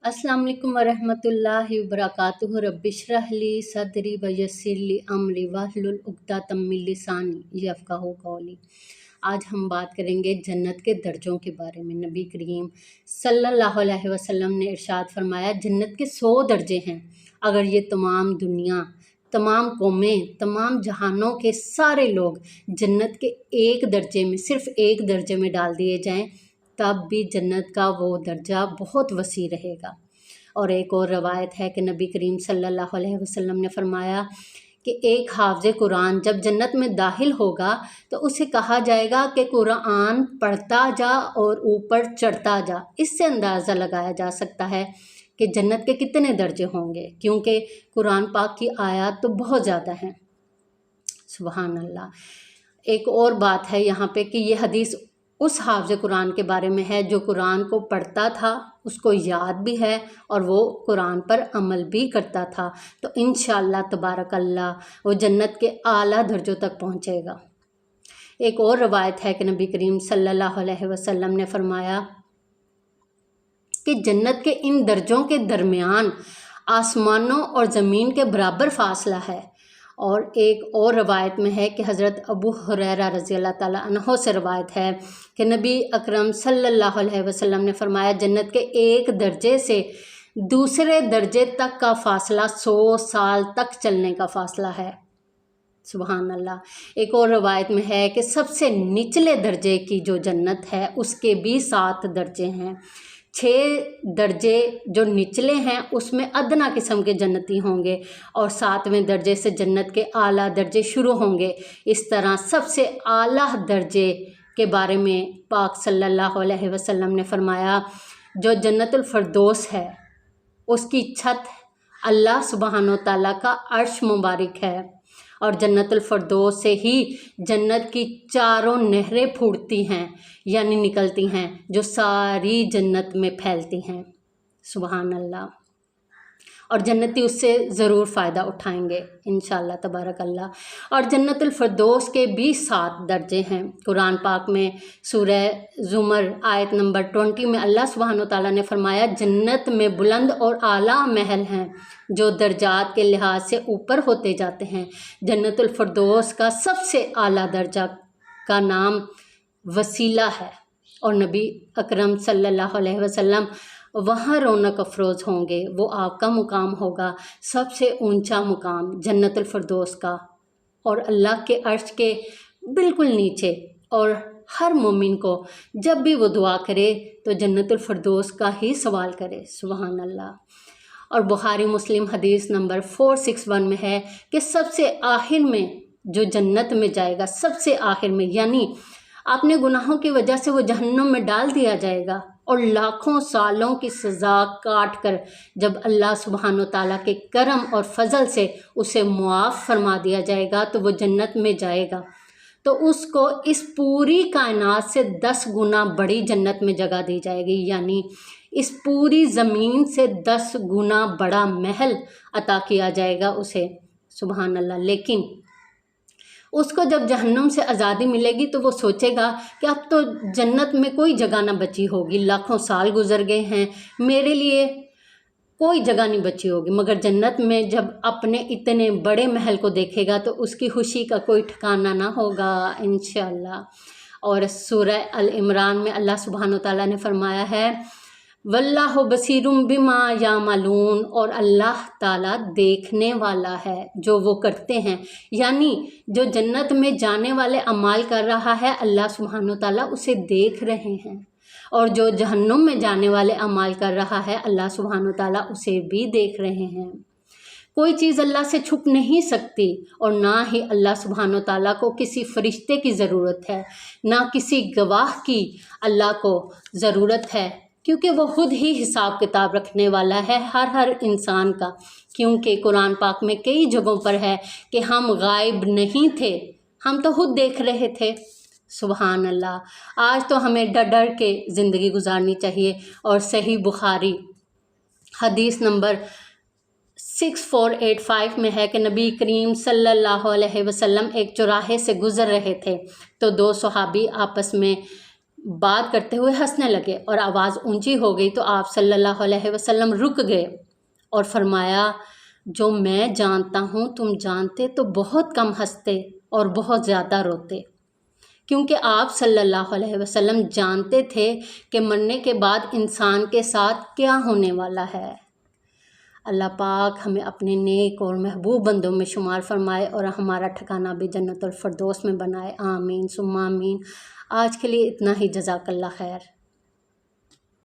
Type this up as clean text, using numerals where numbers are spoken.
अस्सलाम वालेकुम वरहमतुल्लाहि वबरकातुहू रब्बिश्रह ली सदरी वयस्सिर ली अमरी वहलुल उक़दतम मिन लिसानी यफ़क़हू क़ौली। आज हम बात करेंगे जन्नत के दर्जों के बारे में। नबी करीम सल्लल्लाहु अलैहि वसल्लम ने इरशाद फरमाया, जन्नत के 100 दर्जे हैं। अगर ये तमाम दुनिया, तमाम कौमें, तमाम जहानों के सारे लोग जन्नत के एक दर्जे में, सिर्फ़ एक दर्जे में डाल दिए जाएं, तब भी जन्नत का वो दर्जा बहुत वसी रहेगा। और एक और रवायत है कि नबी करीम सल्लल्लाहु अलैहि वसल्लम ने फरमाया कि एक हाफ़िज़ कुरान जब जन्नत में दाखिल होगा तो उसे कहा जाएगा कि कुरान पढ़ता जा और ऊपर चढ़ता जा। इससे अंदाज़ा लगाया जा सकता है कि जन्नत के कितने दर्जे होंगे, क्योंकि कुरान पाक की आयत तो बहुत ज़्यादा हैं। सुभान अल्लाह। एक और बात है यहाँ पे कि ये हदीस उस हाफ़िज़ कुरान के बारे में है जो कुरान को पढ़ता था, उसको याद भी है और वो कुरान पर अमल भी करता था। तो इंशाअल्लाह तबारक अल्लाह वो जन्नत के आला दर्जों तक पहुँचेगा। एक और रवायत है कि नबी करीम सल्लल्लाहु अलैहि वसल्लम ने फरमाया कि जन्नत के इन दर्जों के दरमियान आसमानों और ज़मीन के बराबर फासला है। और एक और रवायत में है कि हज़रत अबू हुरैरा रज़ी अल्लाह ताला अन्हो से रवायत है कि नबी अकरम सल्लल्लाहु अलैहि वसल्लम ने फरमाया, जन्नत के एक दर्जे से दूसरे दर्जे तक का फ़ासला 100 साल तक चलने का फ़ासला है। सुभान अल्लाह। एक और रवायत में है कि सबसे निचले दर्जे की जो जन्नत है उसके भी 7 दर्जे हैं। 6 दर्जे जो निचले हैं उसमें अदना किस्म के जन्नती होंगे और 7वें दर्जे से जन्नत के आला दर्जे शुरू होंगे। इस तरह सबसे आला दर्जे के बारे में पाक सल्लल्लाहु अलैहि वसल्लम ने फरमाया, जो जन्नतुल फ़िरदौस है उसकी छत अल्लाह सुब्हानो ताला का अर्श मुबारक है और जन्नतुल फ़िरदौस से ही जन्नत की चारों नहरें फूटती हैं, यानी निकलती हैं, जो सारी जन्नत में फैलती हैं। सुभान अल्लाह। और जन्नती उससे ज़रूर फ़ायदा उठाएंगे इंशाअल्लाह तबारक अल्लाह। और जन्नतुल फ़िरदौस के भी 7 दर्जे हैं। कुरान पाक में सूरह ज़ुमर आयत नंबर 20 में अल्लाह सुब्हानो ताला ने फरमाया, जन्नत में बुलंद और आला महल हैं जो दर्जात के लिहाज से ऊपर होते जाते हैं। जन्नतुल फ़िरदौस का सबसे आला दर्जा का नाम वसीला है और नबी अकरम सल्लल्लाहु अलैहि वसल्लम वहाँ रौनक अफरोज़ होंगे। वो आपका मुकाम होगा, सबसे ऊंचा मुकाम जन्नतुल फ़िरदौस का, और अल्लाह के अर्श के बिल्कुल नीचे। और हर मोमिन को जब भी वो दुआ करे तो जन्नतुल फ़िरदौस का ही सवाल करे। सुभान अल्लाह। और बुखारी मुस्लिम हदीस नंबर 461 में है कि सबसे आखिर में जो जन्नत में जाएगा, सबसे आखिर में, यानी अपने गुनाहों की वजह से वो जहन्नुम में डाल दिया जाएगा और लाखों सालों की सज़ा काट कर जब अल्लाह सुब्हानो ताला के करम और फजल से उसे मुआफ़ फरमा दिया जाएगा तो वो जन्नत में जाएगा। तो उसको इस पूरी कायनात से 10 गुना बड़ी जन्नत में जगह दी जाएगी, यानी इस पूरी ज़मीन से 10 गुना बड़ा महल अता किया जाएगा उसे। सुभान अल्लाह। लेकिन उसको जब जहन्नुम से आज़ादी मिलेगी तो वो सोचेगा कि अब तो जन्नत में कोई जगह ना बची होगी, लाखों साल गुजर गए हैं, मेरे लिए कोई जगह नहीं बची होगी। मगर जन्नत में जब अपने इतने बड़े महल को देखेगा तो उसकी खुशी का कोई ठिकाना ना होगा इंशाअल्लाह। और सूरह अल इमरान में अल्लाह सुब्हानो ताला ने फरमाया है, वल्लाहु बसीरुम बिमा यामलून, और अल्लाह ताला देखने वाला है जो वो करते हैं। यानी जो जन्नत में जाने वाले अमाल कर रहा है अल्लाह सुब्हानो ताला उसे देख रहे हैं, और जो जहन्नुम में जाने वाले अमाल कर रहा है अल्लाह सुब्हानो ताला उसे भी देख रहे हैं। कोई चीज़ अल्लाह से छुप नहीं सकती और ना ही अल्लाह सुब्हानो ताला को किसी फरिश्ते की ज़रूरत है, ना किसी गवाह की अल्लाह को ज़रूरत है, क्योंकि वो खुद ही हिसाब किताब रखने वाला है हर इंसान का। क्योंकि कुरान पाक में कई जगहों पर है कि हम गायब नहीं थे, हम तो खुद देख रहे थे। सुभान अल्लाह। आज तो हमें डर डर के ज़िंदगी गुजारनी चाहिए। और सही बुखारी हदीस नंबर 6485 में है कि नबी करीम सल्लल्लाहु अलैहि वसल्लम एक चौराहे से गुज़र रहे थे तो 2 सहाबी आपस में بات کرتے ہوئے ہنسنے لگے اور آواز اونچی ہو گئی تو آپ صلی اللہ علیہ وسلم رک گئے اور فرمایا جو میں جانتا ہوں تم جانتے تو بہت کم ہنستے اور بہت زیادہ روتے، کیونکہ آپ صلی اللہ علیہ وسلم جانتے تھے کہ مرنے کے بعد انسان کے ساتھ کیا ہونے والا ہے۔ اللہ پاک ہمیں اپنے نیک اور محبوب بندوں میں شمار فرمائے اور ہمارا ٹھکانہ بھی جنت الفردوس میں بنائے، آمین ثم آمین۔ آج کے لیے اتنا ہی، جزاک اللہ خیر۔